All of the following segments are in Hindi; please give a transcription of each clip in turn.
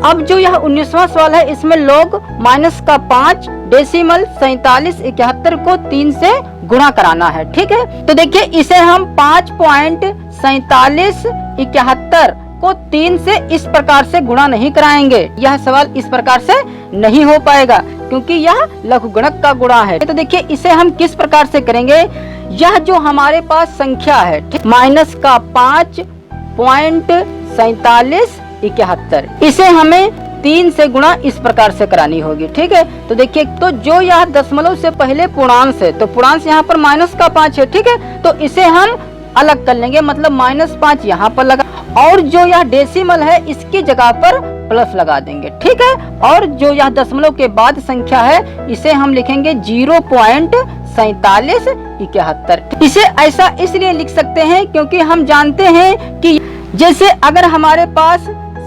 अब जो यह 19वां सवाल है, इसमें log माइनस का 5 डेसिमल 47 71 को 3 से गुणा कराना है। ठीक है, तो देखिए इसे हम 5.4771 को 3 से इस प्रकार से गुणा नहीं कराएंगे। यह सवाल इस प्रकार से नहीं हो पाएगा क्योंकि यह लघुगणक का गुणा है। तो देखिए इसे हम किस प्रकार से करेंगे, यह जो हमारे पास संख्या है माइनस का 5.4771, इसे हमें 3 से गुणा इस प्रकार से करानी होगी। ठीक है, तो देखिए तो जो यह दशमलव से पहले पूर्णांश है, तो पूर्णांश यहाँ पर माइनस का 5 है। ठीक है, तो इसे हम अलग कर लेंगे, मतलब -5 यहाँ पर लगा, और जो यह डेसिमल है इसकी जगह पर प्लस लगा देंगे। ठीक है, और जो यह दशमलव के बाद संख्या है इसे हम लिखेंगे 0.4771। इसे ऐसा इसलिए लिख सकते हैं क्योंकि हम जानते हैं कि जैसे अगर हमारे पास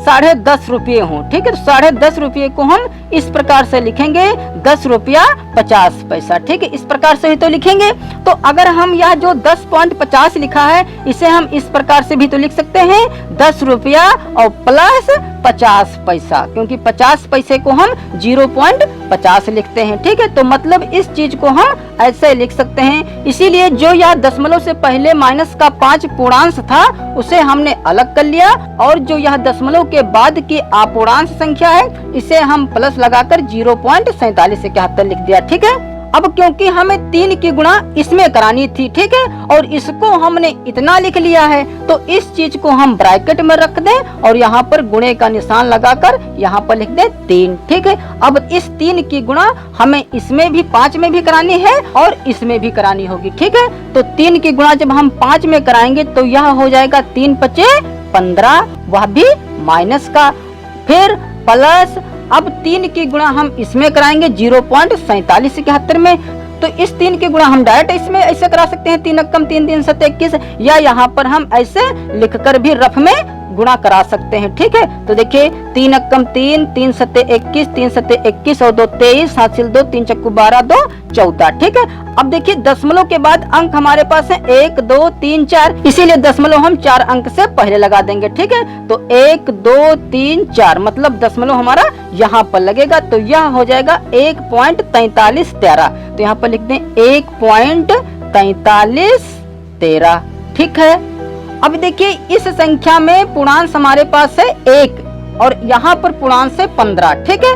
10.5 रुपये हो, ठीक है, तो 10.5 रुपये को हम इस प्रकार से लिखेंगे 10 रुपया 50 पैसा। ठीक है, इस प्रकार से ही तो लिखेंगे। तो अगर हम यह जो 10.50 लिखा है इसे हम इस प्रकार से भी तो लिख सकते हैं 10 रुपया और प्लस 50 पैसा, क्योंकि 50 पैसे को हम 0.50 लिखते हैं। ठीक है, तो मतलब इस चीज को हम ऐसे लिख सकते हैं। इसीलिए जो यह दशमलव से पहले माइनस का 5 पूर्णांश था उसे हमने अलग कर लिया, और जो यह दशमलव के बाद की अपूर्णांक संख्या है इसे हम प्लस लगाकर 0.4771 लिख दिया। ठीक है, अब क्योंकि हमें 3 की गुणा इसमें करानी थी, ठीक है, और इसको हमने इतना लिख लिया है, तो इस चीज को हम ब्रैकेट में रख दें और यहाँ पर गुणे का निशान लगाकर यहाँ पर लिख दें 3। ठीक है, अब इस 3 की गुणा हमें इसमें भी 5 में भी करानी है और इसमें भी करानी होगी। ठीक है, तो 3 की गुणा जब हम 5 में कराएंगे तो यह हो जाएगा 3 × 5 = 15, वह भी माइनस का, फिर प्लस अब 3 की गुणा हम इसमें कराएंगे 0.4771 में, तो इस 3 की गुणा हम डायरेक्ट इसमें ऐसे करा सकते हैं 3 × 3 = 3 × 7 = 21, या यहाँ पर हम ऐसे लिखकर भी रफ में गुणा करा सकते हैं। ठीक है, तो देखिए 3 × 3 = 3, 3 × 7 = 21, 3 × 7 = 21 और 2 = 23, 7 × 2 = 3, 4 × 12, 2 = 14। ठीक है, अब देखिए दशमलव के बाद अंक हमारे पास है 1, 2, 3, 4, इसीलिए दशमलव हम 4 अंक से पहले लगा देंगे। ठीक है, तो 1, 2, 3, 4 मतलब दशमलव हमारा यहाँ पर लगेगा, तो यह हो जाएगा 1.4313। तो यहाँ पर लिख दें 1.4313। ठीक है, अब देखिए इस संख्या में पूर्णांश हमारे पास है 1 और यहाँ पर पूर्णांश है 15। ठीक है,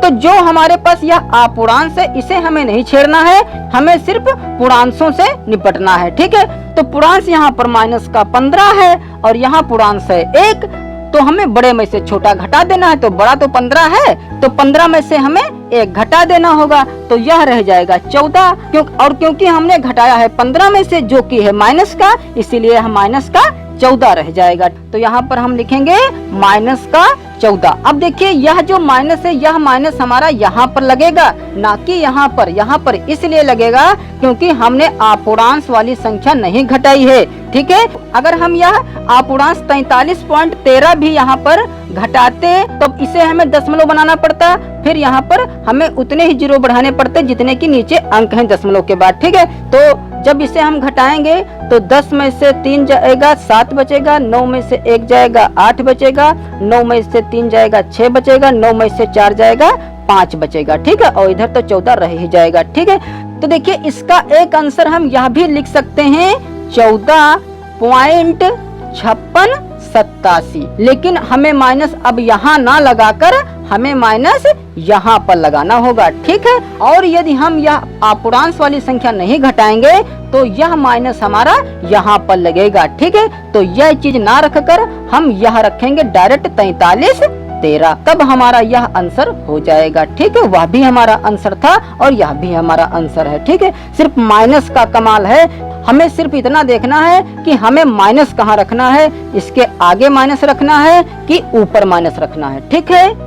तो जो हमारे पास यह अपूर्णांश है इसे हमें नहीं छेड़ना है, हमें सिर्फ पूर्णांशों से निपटना है। ठीक है, तो पूर्णांश यहाँ पर माइनस का 15 है और यहाँ पूर्णांश है 1, तो हमें बड़े में से छोटा घटा देना है, तो बड़ा तो 15 है, तो 15 में से हमें 1 घटा देना होगा, तो यह रह जाएगा 14। क्योंकि हमने घटाया है 15 में से जो कि है माइनस का, इसीलिए यह माइनस का 14 रह जाएगा। तो यहाँ पर हम लिखेंगे माइनस का 14। अब देखिए यह जो माइनस है यह माइनस हमारा यहाँ पर लगेगा, ना कि यहाँ पर इसलिए लगेगा क्योंकि हमने अपूर्णांश वाली संख्या नहीं घटाई है। ठीक है, अगर हम यह अपूर्णांश 43.13 भी यहाँ पर घटाते तो इसे हमें दशमलव बनाना पड़ता, फिर यहाँ पर हमें उतने ही 0 बढ़ाने पड़ते जितने की नीचे अंक हैं दशमलव के बाद। ठीक है, तो जब इसे हम घटाएंगे तो 10 में से 3 जाएगा 7 बचेगा, 9 में से 1 जाएगा 8 बचेगा, 9 में से 3 जाएगा 6 बचेगा, 9 में से 4 जाएगा 5 बचेगा। ठीक है, और इधर तो 14 रह ही जाएगा। ठीक है, तो देखिए इसका एक आंसर हम यह भी लिख सकते हैं 14.5687, लेकिन हमें माइनस अब यहाँ ना लगाकर हमें माइनस यहाँ पर लगाना होगा। ठीक है, और यदि हम यह अपूर्णांश वाली संख्या नहीं घटाएंगे तो यह माइनस हमारा यहाँ पर लगेगा। ठीक है, तो यह चीज ना रखकर हम यह रखेंगे डायरेक्ट 43.13, तब हमारा यह आंसर हो जाएगा। ठीक है, वह भी हमारा आंसर था और यह भी हमारा आंसर है। ठीक है, सिर्फ माइनस का कमाल है, हमें सिर्फ इतना देखना है कि हमें माइनस कहाँ रखना है, इसके आगे माइनस रखना है कि ऊपर माइनस रखना है। ठीक है,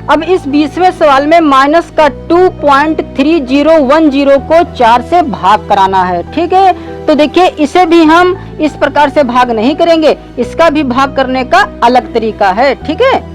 अब इस 20वें सवाल में माइनस का 2.3010 को 4 से भाग कराना है। ठीक है, तो देखिए इसे भी हम इस प्रकार से भाग नहीं करेंगे, इसका भी भाग करने का अलग तरीका है। ठीक है,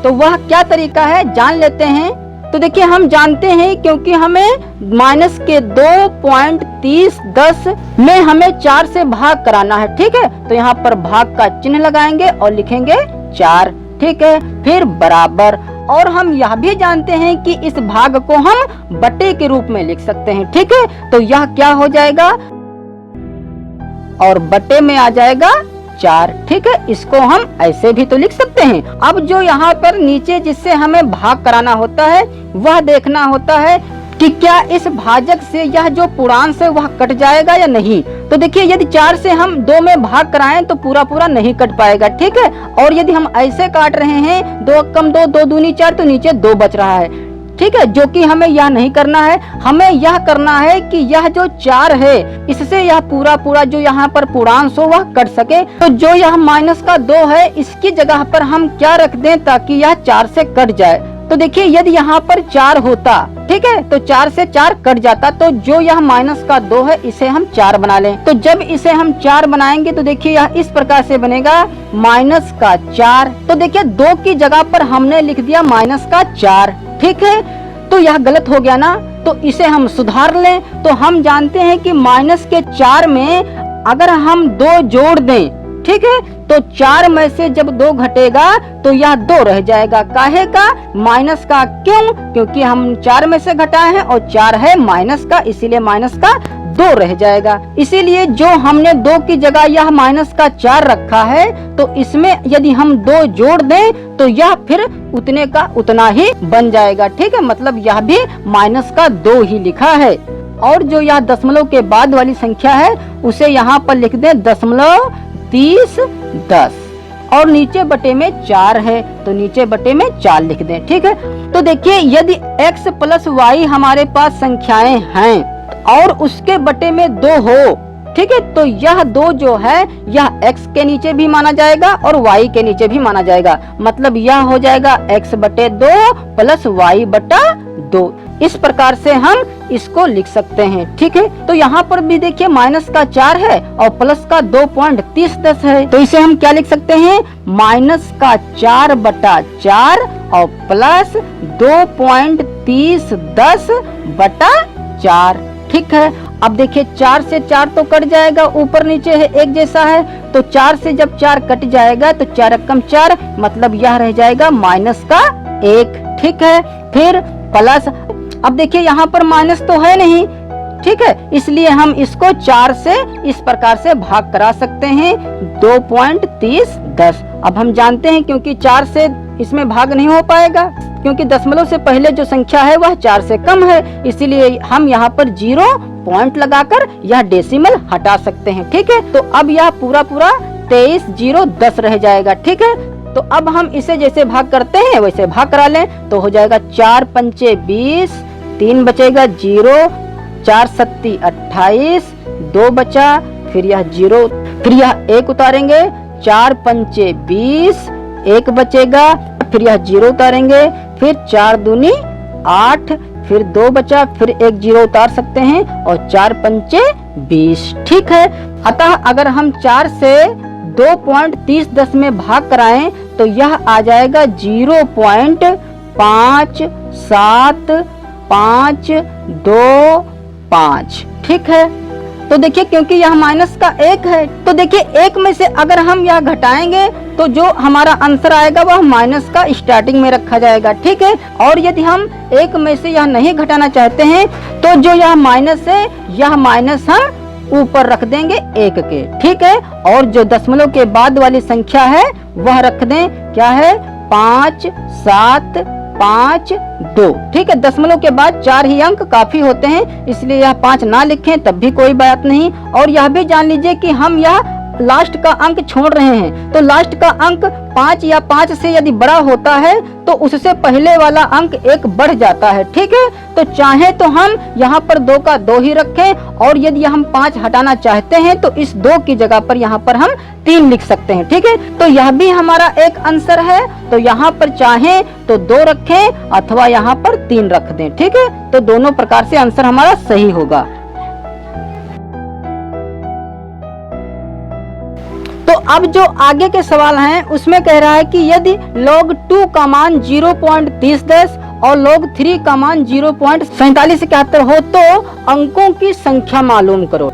तो वह क्या तरीका है जान लेते हैं। तो देखिए हम जानते हैं क्योंकि हमें माइनस के 2.3010 में हमें 4 से भाग कराना है, ठीक है। तो यहाँ पर भाग का चिन्ह लगाएंगे और लिखेंगे 4, ठीक है। फिर बराबर, और हम यह भी जानते हैं कि इस भाग को हम बटे के रूप में लिख सकते हैं, ठीक है। तो यह क्या हो जाएगा, और बटे में आ जाएगा 4, ठीक है। इसको हम ऐसे भी तो लिख सकते हैं। अब जो यहाँ पर नीचे जिससे हमें भाग कराना होता है वह देखना होता है कि क्या इस भाजक से यह जो पूर्णांश है वह कट जाएगा या नहीं। तो देखिए यदि 4 से हम 2 में भाग कराएं तो पूरा पूरा नहीं कट पाएगा, ठीक है। और यदि हम ऐसे काट रहे हैं 2 कम 2, 2 दूनी 4, तो नीचे 2 बच रहा है, ठीक है। जो कि हमें यह नहीं करना है, हमें यह करना है कि यह जो 4 है इससे यह पूरा पूरा जो यहाँ पर पूर्णांश हो वह कट सके। तो जो यह माइनस का 2 है इसकी जगह पर हम क्या रख दें ताकि यह 4 से कट जाए। तो देखिए यदि यहाँ पर 4 होता, ठीक है, तो 4 से 4 कट जाता, तो जो यह माइनस का 2 है इसे हम 4 बना लें। तो जब इसे हम 4 बनाएंगे तो देखिए यह इस प्रकार से बनेगा माइनस का 4। तो देखिए 2 की जगह पर हमने लिख दिया माइनस का 4, ठीक है। तो यह गलत हो गया ना, तो इसे हम सुधार लें। तो हम जानते हैं कि माइनस के 4 में अगर हम 2 जोड़ दें, ठीक है, तो 4 में से जब 2 घटेगा तो यह 2 रह जाएगा। काहे का, माइनस का। क्यों, क्योंकि हम 4 में से घटाए हैं और 4 है माइनस का, इसीलिए माइनस का 2 रह जाएगा। इसीलिए जो हमने 2 की जगह यह माइनस का 4 रखा है, तो इसमें यदि हम 2 जोड़ दें तो यह फिर उतने का उतना ही बन जाएगा, ठीक है। मतलब यह भी माइनस का 2 ही लिखा है। और जो यह दशमलव के बाद वाली संख्या है उसे यहाँ पर लिख दें 0.3010, और नीचे बटे में 4 है तो नीचे बटे में 4 लिख दें, ठीक है। तो देखिए यदि x प्लस y हमारे पास संख्याएं हैं और उसके बटे में 2 हो, ठीक है, तो यह 2 जो है यह x के नीचे भी माना जाएगा और y के नीचे भी माना जाएगा। मतलब यह हो जाएगा x बटे 2 प्लस y बटा 2। इस प्रकार से हम इसको लिख सकते हैं, ठीक है। तो यहाँ पर भी देखिए माइनस का 4 है और प्लस का 2.3010 है, तो इसे हम क्या लिख सकते हैं, माइनस का 4 बटा 4 और प्लस 2.3010 बटा 4, ठीक है। अब देखिए 4 से 4 तो कट जाएगा, ऊपर नीचे है एक जैसा है, तो 4 से जब 4 कट जाएगा तो 4 कम 4, मतलब यह रह जाएगा माइनस का 1, ठीक है। फिर प्लस, अब देखिए यहाँ पर माइनस तो है नहीं, ठीक है, इसलिए हम इसको 4 से इस प्रकार से भाग करा सकते हैं 2.3010। अब हम जानते हैं क्योंकि 4 से इसमें भाग नहीं हो पाएगा, क्योंकि दशमलव से पहले जो संख्या है वह 4 से कम है, इसीलिए हम यहाँ पर 0 पॉइंट लगाकर यह डेसिमल हटा सकते हैं, ठीक है। तो अब यह पूरा पूरा 23.010 रह जाएगा, ठीक है। तो अब हम इसे जैसे भाग करते हैं वैसे भाग करा लें, तो हो जाएगा 4 पंचे 20, 3 बचेगा 0, 4 सत्ती 28, 2 बचा, फिर यह 0, फिर यह 1 उतारेंगे, 4 पंचे 20, 1 बचेगा, फिर यह 0 उतारेंगे, फिर 4 दूनी 8, फिर 2 बचा, फिर 1 0 उतार सकते हैं और 4 पंचे 20, ठीक है। अतः अगर हम 4 से 2.3010 में भाग कराएं तो यह आ जाएगा 0.5725, ठीक है। तो देखिए क्योंकि यह माइनस का 1 है, तो देखिए 1 में से अगर हम यह घटाएंगे तो जो हमारा आंसर आएगा वह माइनस का स्टार्टिंग में रखा जाएगा, ठीक है। और यदि हम 1 में से यह नहीं घटाना चाहते हैं तो जो यह माइनस है यह माइनस हम ऊपर रख देंगे 1 के, ठीक है। और जो दशमलव के बाद वाली संख्या है वह रख दें, क्या है, 5752, ठीक है। दशमलव के बाद 4 ही अंक काफी होते हैं, इसलिए यह 5 ना लिखें तब भी कोई बात नहीं। और यह भी जान लीजिए कि हम यह लास्ट का अंक छोड़ रहे हैं, तो लास्ट का अंक 5 या 5 से यदि बड़ा होता है तो उससे पहले वाला अंक 1 बढ़ जाता है, ठीक है। तो चाहे तो हम यहाँ पर 2 का 2 ही रखें, और यदि हम 5 हटाना चाहते हैं तो इस 2 की जगह पर यहाँ पर हम 3 लिख सकते हैं, ठीक है। तो यह भी हमारा एक आंसर है, तो यहाँ पर चाहे तो 2 रखें अथवा यहाँ पर 3 रख दें, ठीक है। तो दोनों प्रकार से आंसर हमारा सही होगा। तो अब जो आगे के सवाल हैं उसमें कह रहा है कि यदि log 2 का मान 0.3010 और log 3 का मान 0.4771 हो तो अंकों की संख्या मालूम करो।